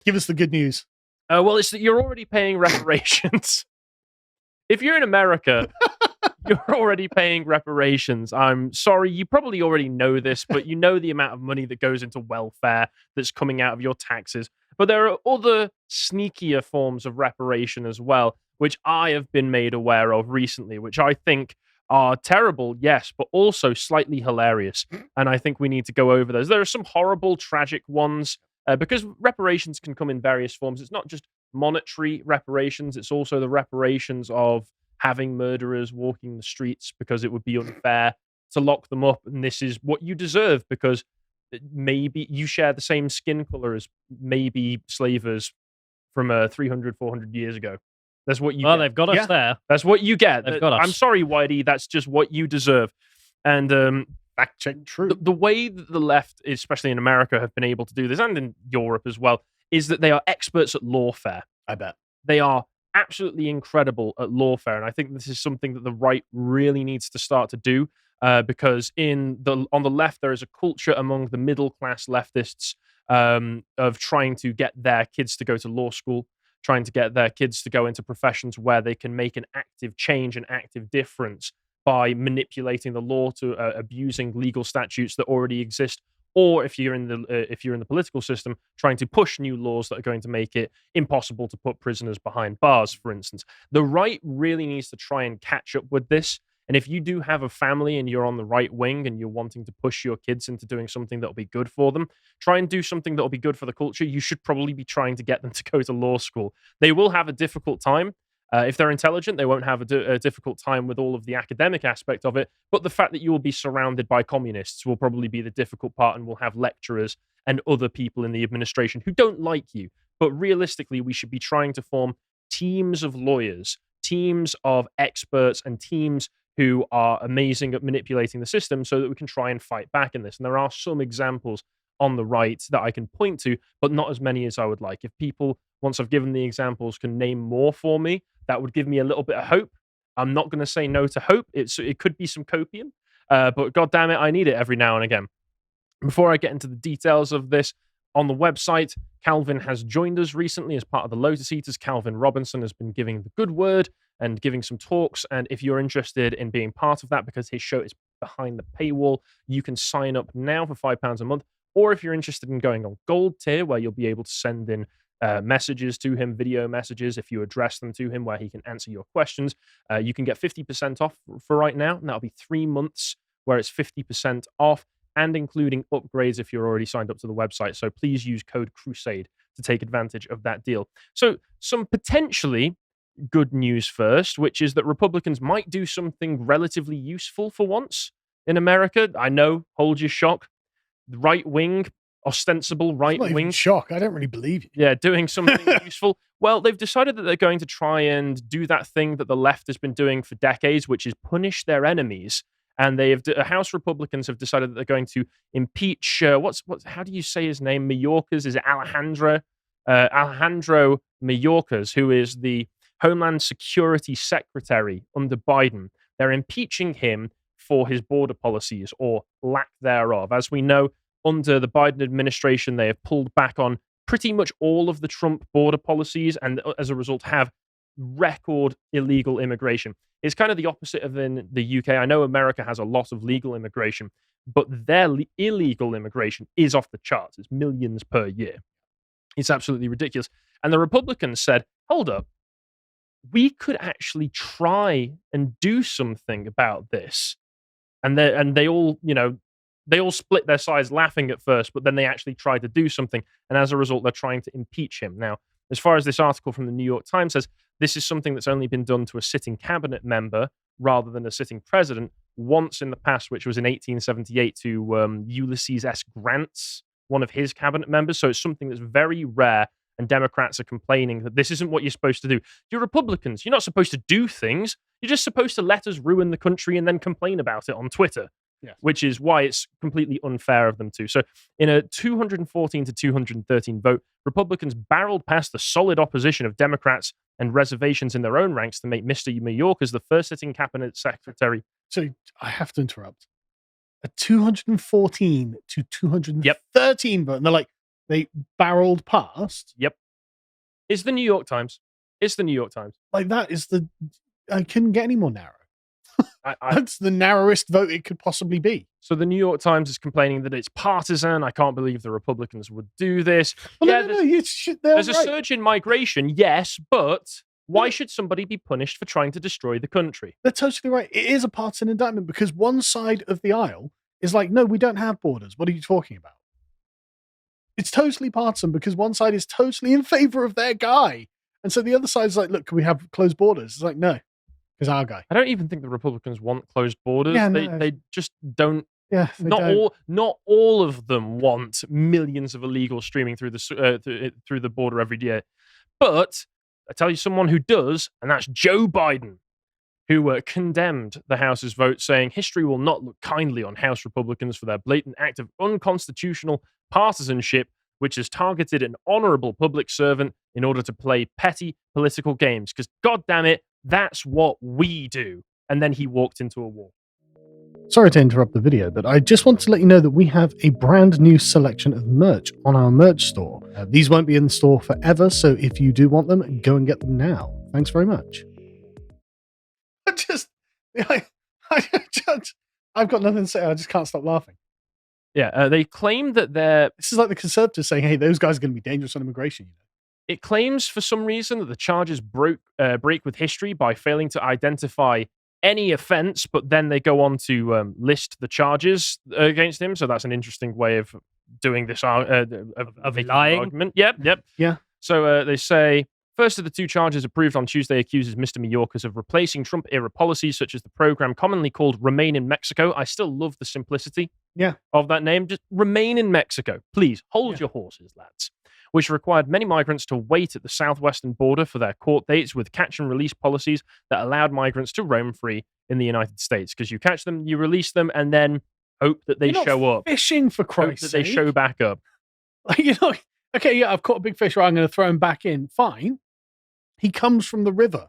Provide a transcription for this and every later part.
Give us the good news. Well, it's that you're already paying reparations. If you're in America, you're already paying reparations. I'm sorry, you probably already know this, but you know the amount of money that goes into welfare that's coming out of your taxes. But there are other sneakier forms of reparation as well, which I have been made aware of recently, which I think are terrible, yes, but also slightly hilarious. And I think we need to go over those. There are some horrible, tragic ones because reparations can come in various forms. It's not just monetary reparations, it's also the reparations of having murderers walking the streets because it would be unfair to lock them up. And this is what you deserve because maybe you share the same skin color as maybe slavers from 300, 400 years ago. That's what you Well, get. they've got us there. That's what you get. They've got us. I'm sorry, Whitey. That's just what you deserve. And Fact check true. the way that the left, especially in America, have been able to do this, and in Europe as well, is that they are experts at lawfare. I bet. They are absolutely incredible at lawfare, and I think this is something that the right really needs to start to do because on the left there is a culture among the middle class leftists of trying to get their kids to go to law school, trying to get their kids to go into professions where they can make an active change, an active difference by manipulating the law to abusing legal statutes that already exist. Or if you're in the political system, trying to push new laws that are going to make it impossible to put prisoners behind bars, for instance. The right really needs to try and catch up with this. And if you do have a family and you're on the right wing and you're wanting to push your kids into doing something that'll be good for them, try and do something that'll be good for the culture. You should probably be trying to get them to go to law school. They will have a difficult time. If they're intelligent, they won't have a difficult time with all of the academic aspect of it. But the fact that you will be surrounded by communists will probably be the difficult part, and we'll have lecturers and other people in the administration who don't like you. But realistically, we should be trying to form teams of lawyers, teams of experts, and teams who are amazing at manipulating the system so that we can try and fight back in this. And there are some examples on the right that I can point to, but not as many as I would like. If people, once I've given the examples, can name more for me, that would give me a little bit of hope. I'm not going to say no to hope. It could be some copium, but God damn it, I need it every now and again. Before I get into the details of this, on the website, Calvin has joined us recently as part of the Lotus Eaters. Calvin Robinson has been giving the good word and giving some talks. And if you're interested in being part of that, because his show is behind the paywall, you can sign up now for £5 a month. Or if you're interested in going on gold tier, where you'll be able to send in messages to him, video messages, if you address them to him, where he can answer your questions, you can get 50% off for right now. And that'll be 3 months where it's 50% off and including upgrades if you're already signed up to the website. So please use code Crusade to take advantage of that deal. So some potentially good news first, which is that Republicans might do something relatively useful for once in America. I know, hold your shock. The right wing, ostensible right wing. Shock. I don't really believe you. Yeah, doing something useful. Well, they've decided that they're going to try and do that thing that the left has been doing for decades, which is punish their enemies. And House Republicans have decided that they're going to impeach. How do you say his name? Mayorkas? Is it Alejandro Mayorkas, who is the Homeland Security Secretary under Biden. They're impeaching him for his border policies or lack thereof. As we know, under the Biden administration, they have pulled back on pretty much all of the Trump border policies and as a result have record illegal immigration. It's kind of the opposite of in the UK. I know America has a lot of legal immigration, but their illegal immigration is off the charts. It's millions per year. It's absolutely ridiculous. And the Republicans said, hold up, we could actually try and do something about this. And they all, they all split their sides laughing at first, but then they actually tried to do something. And as a result, they're trying to impeach him. Now, as far as this article from the New York Times says, this is something that's only been done to a sitting cabinet member rather than a sitting president once in the past, which was in 1878 to Ulysses S. Grant's, one of his cabinet members. So it's something that's very rare. And Democrats are complaining that this isn't what you're supposed to do. You're Republicans. You're not supposed to do things. You're just supposed to let us ruin the country and then complain about it on Twitter. Yes. Which is why it's completely unfair of them to. So in a 214 to 213 vote, Republicans barreled past the solid opposition of Democrats and reservations in their own ranks to make Mr. Mayorkas the first sitting cabinet secretary. So I have to interrupt. A 214 to 213 vote. And they're like, They barreled past. Yep. It's the New York Times. It's the New York Times. Like, that is the... I couldn't get any more narrow. I That's the narrowest vote it could possibly be. So the New York Times is complaining that it's partisan. I can't believe the Republicans would do this. Well, Yeah, there's a surge in migration, yes, but why should somebody be punished for trying to destroy the country? They're totally right. It is a partisan indictment because one side of the aisle is like, no, we don't have borders. What are you talking about? It's totally partisan because one side is totally in favor of their guy. And so the other side is like, look, can we have closed borders? It's like, no, because our guy. I don't even think the Republicans want closed borders. Yeah, they just don't. Yeah, Not all of them want millions of illegals streaming through the border every year. But I tell you someone who does, and that's Joe Biden, who condemned the House's vote, saying history will not look kindly on House Republicans for their blatant act of unconstitutional partisanship, which has targeted an honorable public servant in order to play petty political games. Because, God damn it, that's what we do. And then he walked into a wall. Sorry to interrupt the video, but I just want to let you know that we have a brand new selection of merch on our merch store. These won't be in the store forever, so if you do want them, go and get them now. Thanks very much. I've got nothing to say. I just can't stop laughing. Yeah, they claim that This is like the Conservatives saying, hey, those guys are going to be dangerous on immigration. It claims for some reason that the charges break with history by failing to identify any offense, but then they go on to list the charges against him. So that's an interesting way of doing this of lying argument. Yep. Yeah. So they say, first of the two charges approved on Tuesday accuses Mr. Mayorkas of replacing Trump-era policies such as the program commonly called Remain in Mexico. I still love the simplicity of that name. Just remain in Mexico. Please, hold your horses, lads. Which required many migrants to wait at the southwestern border for their court dates with catch and release policies that allowed migrants to roam free in the United States. Because you catch them, you release them, and then hope that they show up. Fishing, for Christ's sake. Hope that they show back up. Like, okay, yeah, I've caught a big fish, right, I'm going to throw him back in. Fine. He comes from the river.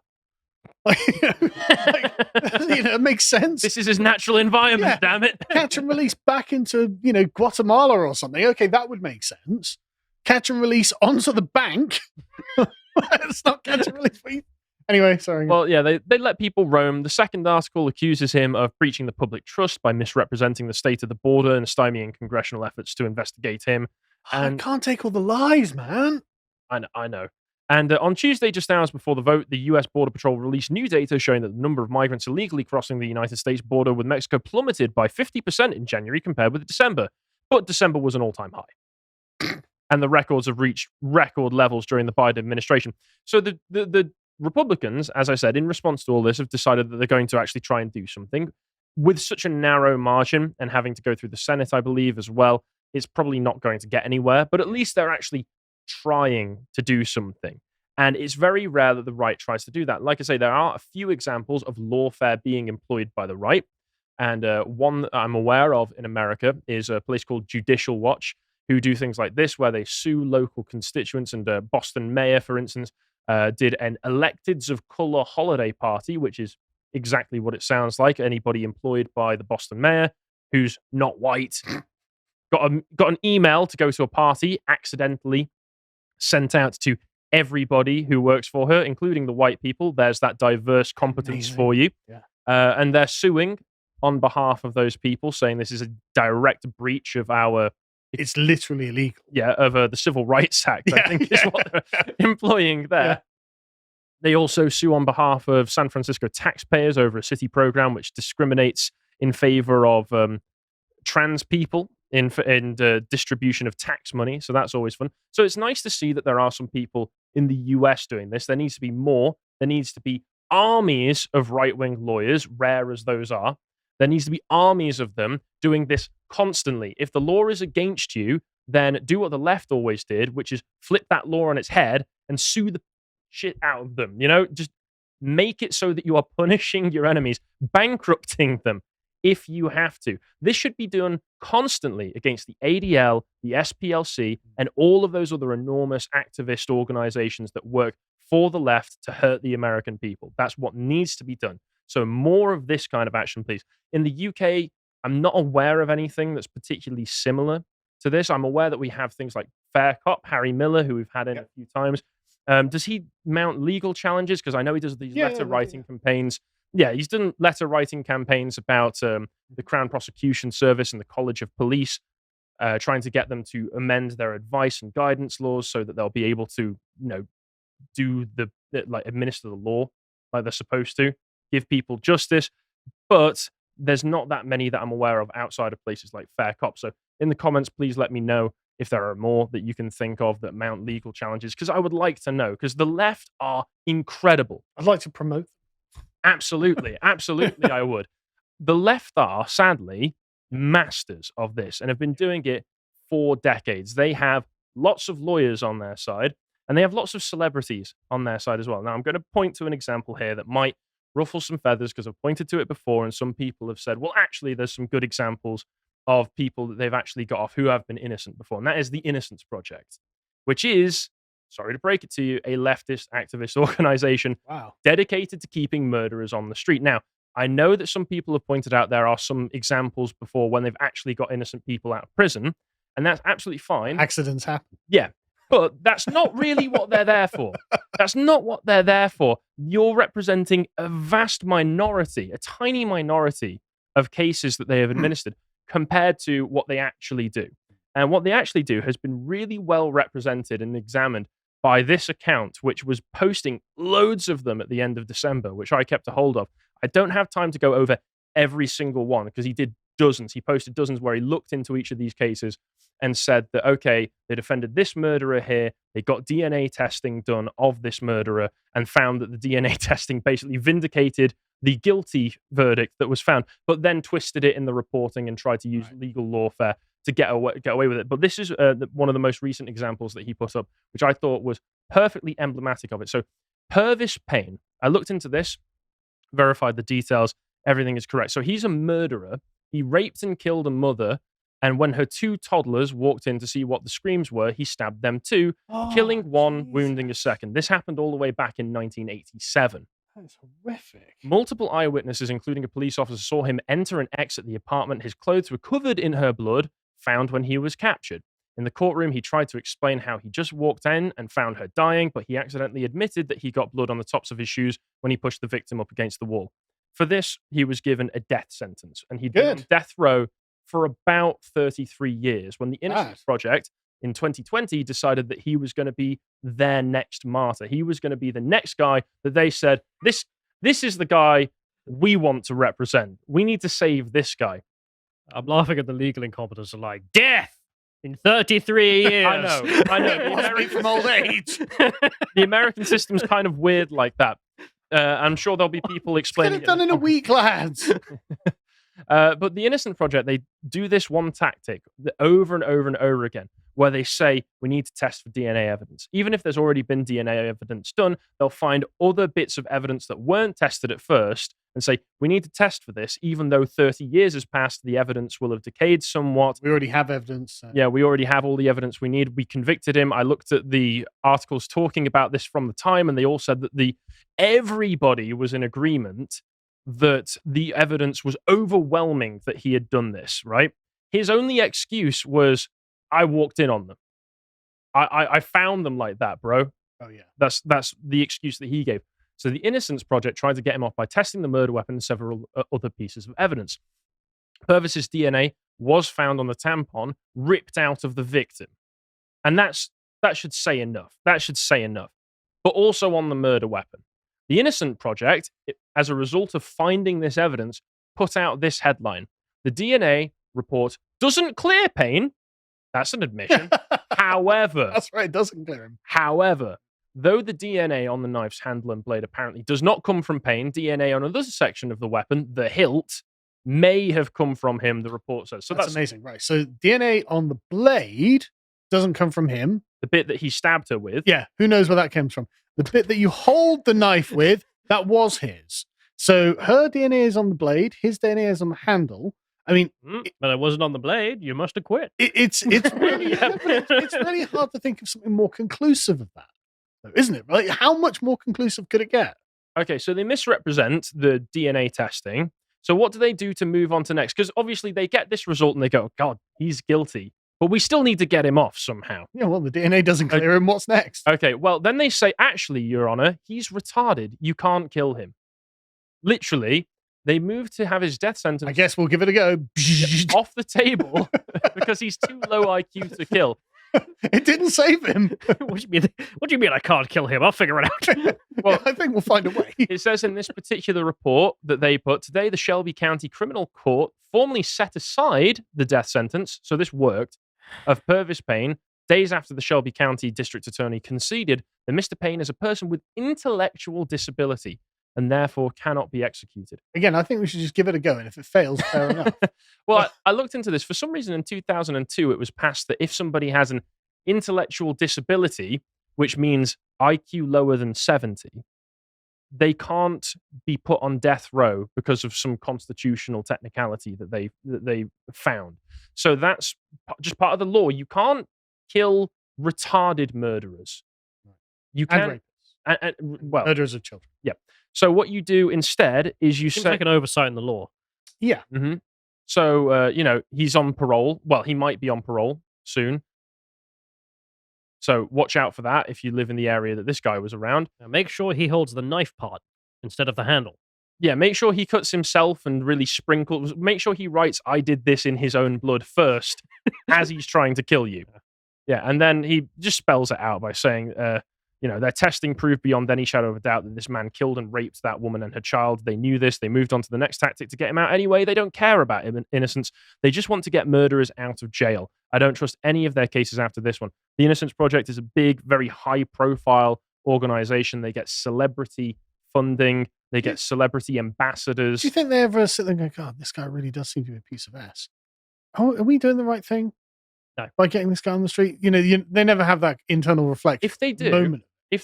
It makes sense. This is his natural environment, damn it. Catch and release back into, Guatemala or something. Okay, that would make sense. Catch and release onto the bank. It's not catch and release. Anyway, sorry. Well, yeah, they let people roam. The second article accuses him of breaching the public trust by misrepresenting the state of the border and stymieing congressional efforts to investigate him. And I can't take all the lies, man. I know. And on Tuesday, just hours before the vote, the U.S. Border Patrol released new data showing that the number of migrants illegally crossing the United States border with Mexico plummeted by 50% in January compared with December. But December was an all-time high. And the records have reached record levels during the Biden administration. So the Republicans, as I said, in response to all this, have decided that they're going to actually try and do something. With such a narrow margin and having to go through the Senate, I believe, as well, it's probably not going to get anywhere. But at least they're actually trying to do something. And it's very rare that the right tries to do that. Like I say, there are a few examples of lawfare being employed by the right. And one that I'm aware of in America is a place called Judicial Watch, who do things like this, where they sue local constituents. And Boston mayor, for instance, did an electeds of color holiday party, which is exactly what it sounds like. Anybody employed by the Boston mayor who's not white got an email to go to a party, accidentally sent out to everybody who works for her, including the white people. There's that diverse competence for you. Yeah. And they're suing on behalf of those people, saying this is a direct breach of our... It's literally illegal. Yeah, of the Civil Rights Act, I think is what they're employing there. Yeah. They also sue on behalf of San Francisco taxpayers over a city program which discriminates in favor of trans people in the distribution of tax money. So that's always fun. So it's nice to see that there are some people in the US doing this. There needs to be more. There needs to be armies of right-wing lawyers, rare as those are. There needs to be armies of them doing this constantly. If the law is against you, then do what the left always did, which is flip that law on its head and sue the shit out of them. Just make it so that you are punishing your enemies, bankrupting them if you have to. This should be done constantly against the ADL, the SPLC, and all of those other enormous activist organizations that work for the left to hurt the American people. That's what needs to be done. So more of this kind of action, please. In the UK, I'm not aware of anything that's particularly similar to this. I'm aware that we have things like Fair Cop, Harry Miller, who we've had in a few times. Does he mount legal challenges? Because I know he does these letter writing campaigns. Yeah, he's done letter writing campaigns about the Crown Prosecution Service and the College of Police, trying to get them to amend their advice and guidance laws so that they'll be able to, do administer the law like they're supposed to, give people justice. But there's not that many that I'm aware of outside of places like Fair Cop. So in the comments, please let me know if there are more that you can think of that mount legal challenges, because I would like to know, because the left are incredible. I'd like to promote. Absolutely. Absolutely, I would. The left are, sadly, masters of this and have been doing it for decades. They have lots of lawyers on their side, and they have lots of celebrities on their side as well. Now, I'm going to point to an example here that might ruffle some feathers because I've pointed to it before, and some people have said, well, actually, there's some good examples of people that they've actually got off who have been innocent before, and that is the Innocence Project, which is, sorry to break it to you, a leftist activist organization dedicated to keeping murderers on the street. Now, I know that some people have pointed out there are some examples before when they've actually got innocent people out of prison, and that's absolutely fine. Accidents happen. Yeah, but that's not really what they're there for. That's not what they're there for. You're representing a vast minority, a tiny minority of cases that they have administered compared to what they actually do. And what they actually do has been really well represented and examined by this account, which was posting loads of them at the end of December, which I kept a hold of. I don't have time to go over every single one because he did dozens. He posted dozens where he looked into each of these cases and said that, okay, they defended this murderer here. They got DNA testing done of this murderer and found that the DNA testing basically vindicated the guilty verdict that was found, but then twisted it in the reporting and tried to use legal lawfare to get away with it. But this is one of the most recent examples that he put up, which I thought was perfectly emblematic of it. So Purvis Payne, I looked into this, verified the details, everything is correct. So he's a murderer. He raped and killed a mother, and when her two toddlers walked in to see what the screams were, he stabbed them too, killing one, wounding a second. This happened all the way back in 1987. That's horrific. Multiple eyewitnesses, including a police officer, saw him enter and exit the apartment. His clothes were covered in her blood, found when he was captured. In the courtroom, he tried to explain how he just walked in and found her dying, but he accidentally admitted that he got blood on the tops of his shoes when he pushed the victim up against the wall. For this, he was given a death sentence, and he'd been on death row for about 33 years when the Innocence Project in 2020 decided that he was going to be their next martyr. He was going to be the next guy that they said, this is the guy we want to represent. We need to save this guy. I'm laughing at the legal incompetence of like, death in 33 years. I know. Must be from old age. The American system's kind of weird like that. I'm sure there'll be people explaining Get it done in a week, lads. But the Innocent Project, they do this one tactic over and over and over again, where they say, we need to test for DNA evidence. Even if there's already been DNA evidence done, they'll find other bits of evidence that weren't tested at first and say, we need to test for this, even though 30 years has passed, the evidence will have decayed somewhat. We already have evidence. Yeah, we already have all the evidence we need. We convicted him. I looked at the articles talking about this from the time, and they all said that everybody was in agreement that the evidence was overwhelming that he had done this, right? His only excuse was, I walked in on them. I found them like that, bro. Oh, yeah. That's the excuse that he gave. So the Innocence Project tried to get him off by testing the murder weapon and several other pieces of evidence. Purvis's DNA was found on the tampon ripped out of the victim. And that should say enough. That should say enough. But also on the murder weapon. The Innocent Project, as a result of finding this evidence, put out this headline. The DNA report doesn't clear Payne. That's an admission. However... That's right, it doesn't clear him. However, though the DNA on the knife's handle and blade apparently does not come from Payne, DNA on another section of the weapon, the hilt, may have come from him, the report says. So that's amazing, right? So DNA on the blade doesn't come from him. The bit that he stabbed her with. Yeah, who knows where that comes from. The bit that you hold the knife with, that was his. So her DNA is on the blade, his DNA is on the handle. I mean, but it wasn't on the blade. You must have quit. It's really it's really hard to think of something more conclusive of that, though, isn't it? Like, how much more conclusive could it get? Okay, so they misrepresent the DNA testing. So what do they do to move on to next? Because obviously they get this result and they go, God, he's guilty. but we still need to get him off somehow. Yeah, well, the DNA doesn't clear him. What's next? Okay, well, then they say, actually, Your Honor, he's retarded. You can't kill him. Literally, they move to have his death sentence I guess we'll give it a go. off the table because he's too low IQ to kill. It didn't save him. What do you mean I can't kill him? I'll figure it out. Well, I think we'll find a way. It says in this particular report that they put, today the Shelby County Criminal Court formally set aside the death sentence, so this worked, of Purvis Payne, days after the Shelby County District Attorney conceded that Mr. Payne is a person with intellectual disability and therefore cannot be executed. Again, I think we should just give it a go, and if it fails, fair enough. Well, I looked into this. For some reason, in 2002, it was passed that if somebody has an intellectual disability, which means IQ lower than 70, they can't be put on death row because of some constitutional technicality that they found. So that's just part of the law. You can't kill retarded murderers. You can, well, murderers of children. Yeah. So what you do instead is you Seems say like an oversight in the law. Yeah. Mm-hmm. So he's on parole. Well, he might be on parole soon. So watch out for that if you live in the area that this guy was around. Now make sure he holds the knife part instead of the handle. Yeah, make sure he cuts himself and really sprinkles. Make sure he writes, "I did this in his own blood" first, as he's trying to kill you. Yeah, and then he just spells it out by saying, their testing proved beyond any shadow of a doubt that this man killed and raped that woman and her child. They knew this. They moved on to the next tactic to get him out anyway. They don't care about innocence. They just want to get murderers out of jail. I don't trust any of their cases after this one. The Innocence Project is a big, very high-profile organization. They get celebrity funding. They get celebrity ambassadors. Do you think they ever sit there and go, God, this guy really does seem to be a piece of ass? Oh, are we doing the right thing? No. By getting this guy on the street? They never have that internal reflection. If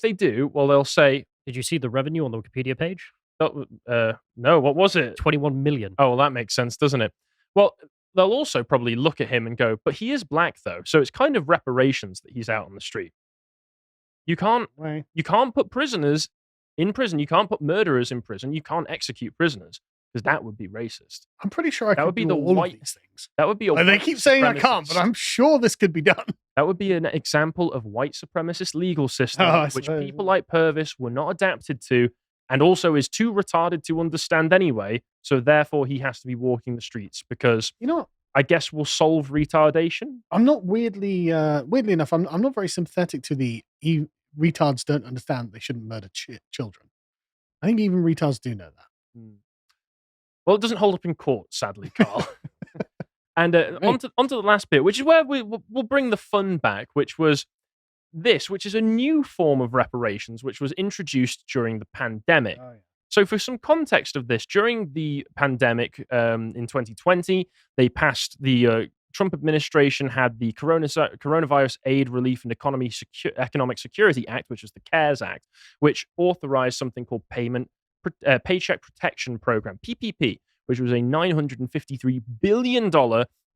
they do, well, they'll say, did you see the revenue on the Wikipedia page? No, what was it? 21 million. Oh, well, that makes sense, doesn't it? Well, they'll also probably look at him and go, but he is black, though, so it's kind of reparations that he's out on the street. You can't put prisoners in prison. You can't put murderers in prison. You can't execute prisoners because that would be racist. I'm pretty sure that would be do the all white of these things. That would be they keep saying I can't, but I'm sure this could be done. That would be an example of white supremacist legal system, which people like Purvis were not adapted to, and also is too retarded to understand anyway. So therefore, he has to be walking the streets because I guess we'll solve retardation. I'm not weirdly enough. I'm not very sympathetic to the retards don't understand they shouldn't murder children. I think even retards do know that. Well, it doesn't hold up in court, sadly, Carl. And onto the last bit, which is where we'll bring the fun back, which is a new form of reparations, which was introduced during the pandemic. Oh, yeah. So for some context of this, during the pandemic in 2020, they passed the Trump administration had the Coronavirus Aid, Relief, and Economic Security Act, which was the CARES Act, which authorized something called Paycheck Protection Program, PPP, which was a $953 billion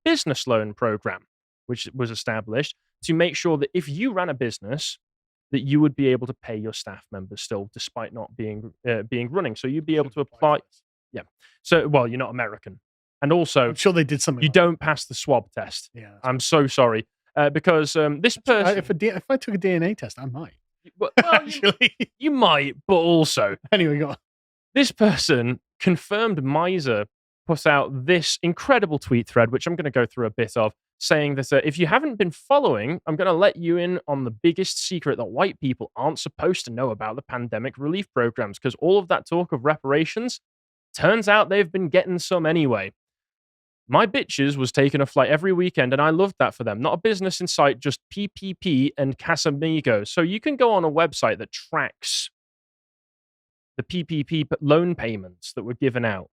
business loan program, which was established to make sure that if you ran a business, that you would be able to pay your staff members still, despite not being running. So you'd be able to apply. Yeah. So, well, you're not American. And also, I'm sure they did something. You don't pass the swab test. Yeah. I'm so sorry. Because this person... If I took a DNA test, I might. Well, actually. You might, but also... Anyway, go on. This person, Confirmed Miser, put out this incredible tweet thread, which I'm going to go through a bit of, saying that if you haven't been following, I'm going to let you in on the biggest secret that white people aren't supposed to know about the pandemic relief programs, because all of that talk of reparations, turns out they've been getting some anyway. My bitches was taking a flight every weekend, and I loved that for them. Not a business in sight, just PPP and Casamigos. So you can go on a website that tracks the PPP loan payments that were given out.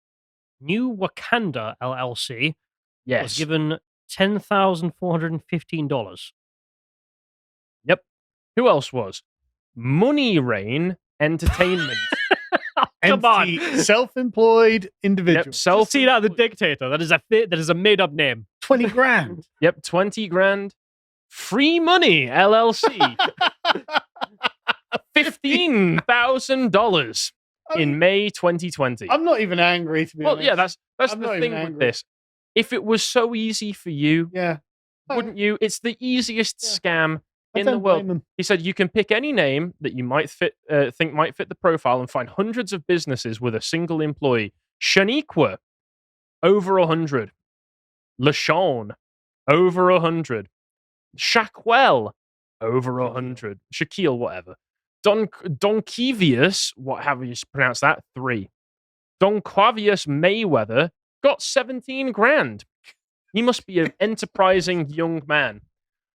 New Wakanda LLC was given $10,415. Yep. Who else was? Money Rain Entertainment. Come on. Self-employed individual. Yep, see that, The Dictator. That is a made-up name. 20 grand. Yep, 20 grand. Free Money LLC. $15,000 in May 2020. I'm not even angry, to be honest. Well, yeah, that's the thing with this. If it was so easy for you, Wouldn't you? It's the easiest scam I in the don't world. blame 'em. He said you can pick any name that you might think might fit the profile and find hundreds of businesses with a single employee. Shaniqua, over 100. LaShawn, over 100. Shaquelle, over 100. Shaquille, whatever. Donkevius, however you pronounce that, 3. Donquavius Mayweather got 17 grand. He must be an enterprising young man.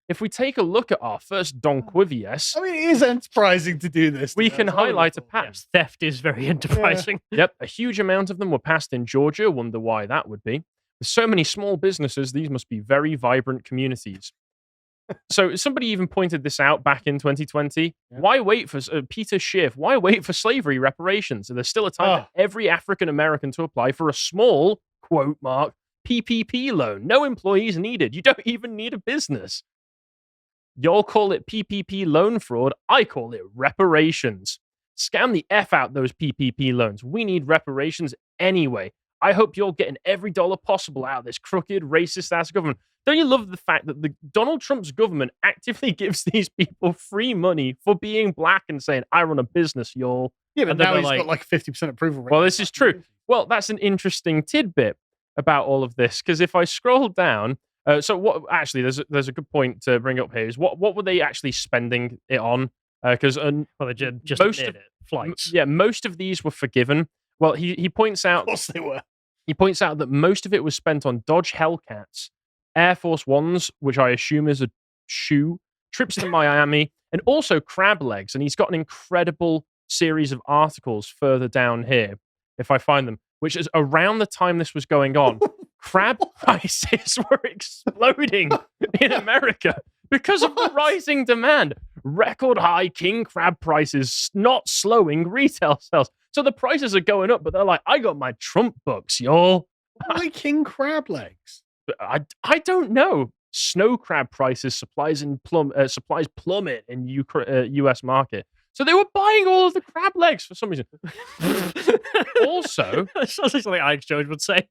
If we take a look at our first Donquivius, I mean, it is enterprising to do this. we can highlight a pattern. Yes, theft is very enterprising. Yep, a huge amount of them were passed in Georgia. Wonder why that would be. With so many small businesses, these must be very vibrant communities. So somebody even pointed this out back in 2020. Yeah. Why wait for Peter Schiff? Why wait for slavery reparations? There's still a time for every African American to apply for a small, quote mark, PPP loan. No employees needed. You don't even need a business. Y'all call it PPP loan fraud. I call it reparations. Scam the F out those PPP loans. We need reparations anyway. I hope you're getting every dollar possible out of this crooked, racist-ass government. Don't you love the fact that Donald Trump's government actively gives these people free money for being black and saying, I run a business, y'all? Yeah, but And then now they're he's got like 50% approval rate. Well, this is true. Well, that's an interesting tidbit about all of this, because if I scroll down, so what actually there's a good point to bring up here is what were they actually spending it on? Because Well, they just most did of- it. Flights. yeah, most of these were forgiven. Well, he points Of out course they were. he points out that most of it was spent on Dodge Hellcats, Air Force Ones, which I assume is a shoe, trips to Miami, and also crab legs. And he's got an incredible series of articles further down here, if I find them, which is around the time this was going on. Crab prices were exploding in America because of the rising demand. Record high king crab prices not slowing retail sales. So the prices are going up, but they're like, I got my Trump bucks, y'all. Why king crab legs? I don't know. Snow crab prices, supplies plummet in U.S. market. So they were buying all of the crab legs for some reason. Also, That sounds like something Alex Jones would say.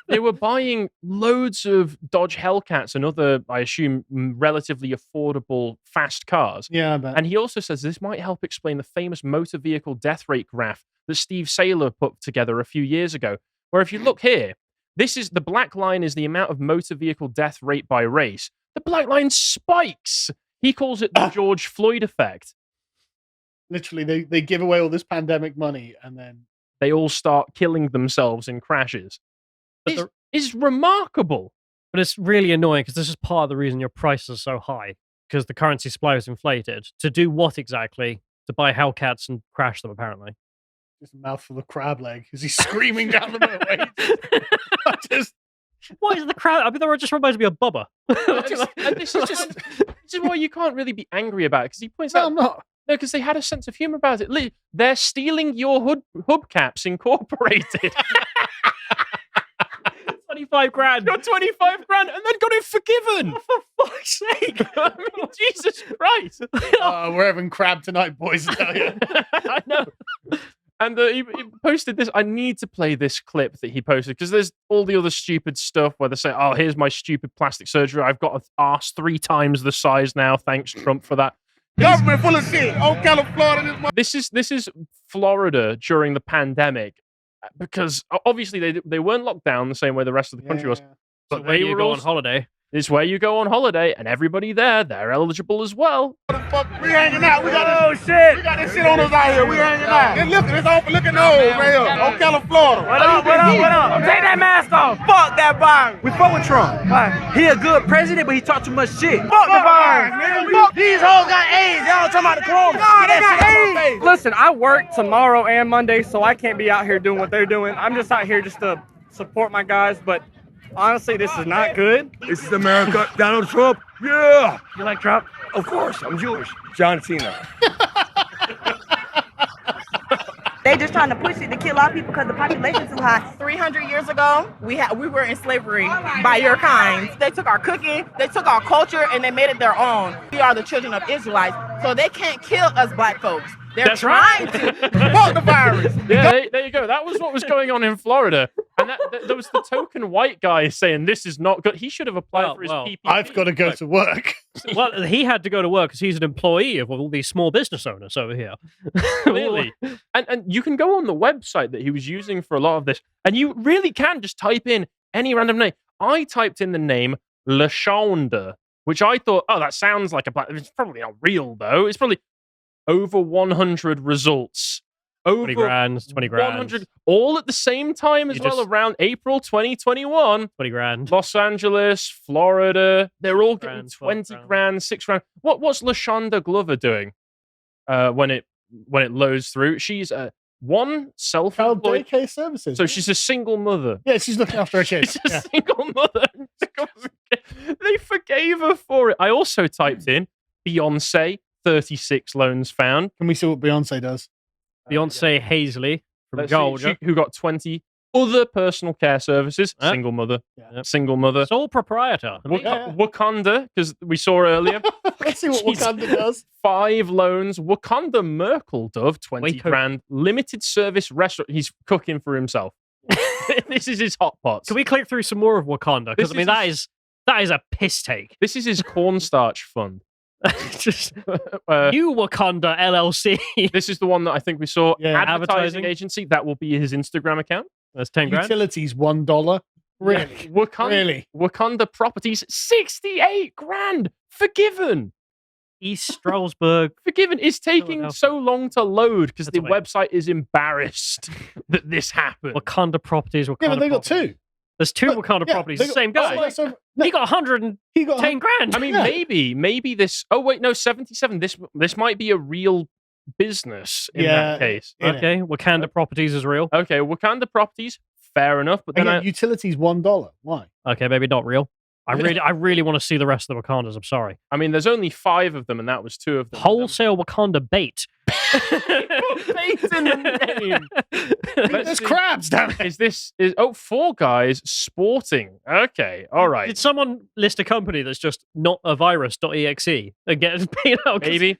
they were buying loads of Dodge Hellcats and other, I assume, relatively affordable fast cars. Yeah, I bet. And he also says this might help explain the famous motor vehicle death rate graph that Steve Saylor put together a few years ago, where if you look here, the black line is the amount of motor vehicle death rate by race. The black line spikes. He calls it the George Floyd effect. Literally, they give away all this pandemic money and then They all start killing themselves in crashes. But It's remarkable. But it's really annoying because this is part of the reason your prices are so high, because the currency supply is inflated. To do what exactly? To buy Hellcats and crash them, apparently. just a mouthful of crab leg as he's screaming down the motorway. Just Why is the crab? I mean, that just reminds me of Bubba. This is why you can't really be angry about it, because he points no, out I'm not. no, because they had a sense of humor about it. They're stealing your hubcaps incorporated. 25 grand. Got 25 grand and then got it forgiven. For fuck's sake. I mean, Jesus Christ. We're having crab tonight, boys. I tell you. I know. And he posted this. I need to play this clip that he posted because there's all the other stupid stuff where they say, oh, here's my stupid plastic surgery. I've got an arse 3 times the size now. Thanks, Trump, for that. Government full of shit. Ocala, Florida. This is Florida during the pandemic because obviously they weren't locked down the same way the rest of the country was. But They when you were go all- on holiday. It's where you go on holiday, and everybody they're eligible as well. We hanging out. We got this shit. We got this shit on us out here. We hanging out. It's looking. It's open looking nose right here. Ocala, Florida. What up, what up, what up? Take that mask off. Fuck that virus. We fuck with Trump. He a good president, but he talk too much shit. Fuck the virus, man. These hoes got AIDS. Y'all talking about the corona. Nah, they got AIDS. Listen, I work tomorrow and Monday, so I can't be out here doing what they're doing. I'm just out here just to support my guys, but honestly, this is not good. This is America. Donald Trump. Yeah. You like Trump? Of course. I'm Jewish. John Cena. They just trying to push it to kill our people because the population's too high. 300 years ago, we were in slavery by your kind. They took our cooking, they took our culture, and they made it their own. We are the children of Israelites, so they can't kill us black folks. They're That's trying right. to. Fuck the virus. Yeah, there you go. That was what was going on in Florida. And there was the token white guy saying this is not good. He should have applied for his PPP. I've got to go to work. Well, he had to go to work because he's an employee of all these small business owners over here. Clearly. And you can go on the website that he was using for a lot of this, and you really can just type in any random name. I typed in the name Lashonda, which I thought, oh, that sounds like a black. It's probably not real, though. It's probably over 100 results. Over 20 grand, 20 grand. 100, all at the same time as well, around April 2021. 20 grand. Los Angeles, Florida, they're all getting Grand, 20 grand. grand, 6 grand. What's Lashonda Glover doing when it loads through? She's one Child self-employed. daycare services. So she's a single mother. Yeah, she's looking after her kids. She's a single mother. They forgave her for it. I also typed in Beyonce, 36 loans found. Can we see what Beyonce does? Beyonce Hazley from Let's see, Georgia. who got 20 other personal care services. Huh? Single mother. Yeah. Single mother. Sole proprietor. Wakanda, because we saw earlier. Let's see what She's- Wakanda does. 5 loans. Wakanda Merkel Dove, 20 Waco. grand. Limited service restaurant. He's cooking for himself. This is his hot pots. Can we click through some more of Wakanda? Because This I mean, is that is a piss take. This is his cornstarch fund. Just Uh, New Wakanda LLC. this is the one that I think we saw. Yeah. Advertising Advertising. agency. That will be his Instagram account. That's 10 grand. Utilities $1. Really? Wakanda, Really? Wakanda Properties, 68 grand. Forgiven. East Stroudsburg. Forgiven. It's taking Philadelphia. so long to load because That's the amazing. website is embarrassed that this happened. Wakanda Properties. Wakanda Yeah, but they got Properties. 2. There's 2 Look, Wakanda yeah, Properties. they The got- same guy. oh, so- no, He got 110 he got grand. I mean, Yeah. maybe this. Oh wait, no, 77. This might be a real business in that case. Yeah. Okay, Wakanda Properties is real. Okay, Wakanda Properties, fair enough. But then Again, utilities $1. Why? Okay, maybe not real. I really want to see the rest of the Wakandas. I'm sorry. I mean, there's only 5 of them, and that was 2 of them. Wholesale Wakanda bait. Bait in the name. Let's There's see. crabs, damn it. 4 guys sporting. Okay, all right, Did someone list a company that's just not a virus.exe and get paid out? 'Cause maybe.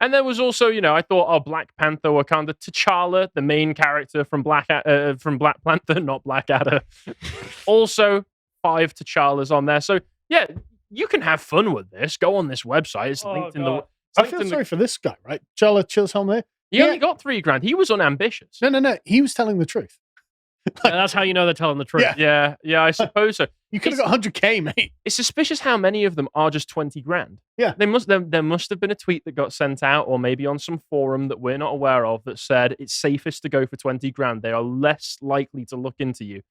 And there was also, I thought, Black Panther, Wakanda, T'Challa, the main character from Black Panther, not Blackadder. Also, 5 T'Challas on there. So yeah, you can have fun with this. Go on this website. It's linked in the. God. it's I linked feel in the- sorry for this guy, right? Chala Chilshelm there. He only got 3 grand. He was unambitious. No. He was telling the truth. Yeah, that's how you know they're telling the truth. Yeah. Yeah, I suppose so. You could have got 100K, mate. It's suspicious how many of them are just 20 grand. Yeah. There must have been a tweet that got sent out, or maybe on some forum that we're not aware of, that said it's safest to go for 20 grand. They are less likely to look into you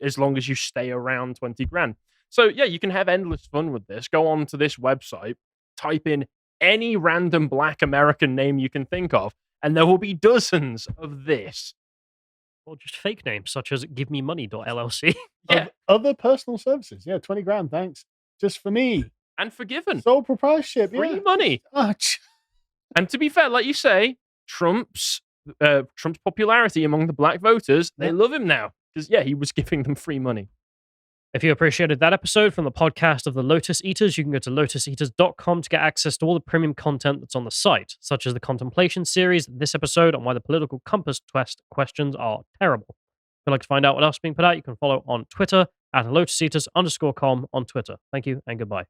as long as you stay around 20 grand. So yeah, you can have endless fun with this. Go on to this website, type in any random Black American name you can think of, and there will be dozens of this. Or just fake names such as GiveMeMoney.llc. Yeah, Other personal services. Yeah, 20 grand, thanks. Just for me. and forgiven. Sole proprietorship. Free Yeah. money. And to be fair, like you say, Trump's popularity among the black voters, they love him now because he was giving them free money. If you appreciated that episode from the podcast of the Lotus Eaters, you can go to lotuseaters.com to get access to all the premium content that's on the site, such as the Contemplation series, this episode on why the political compass test questions are terrible. If you'd like to find out what else is being put out, you can follow on Twitter at lotuseaters_com on Twitter. Thank you and goodbye.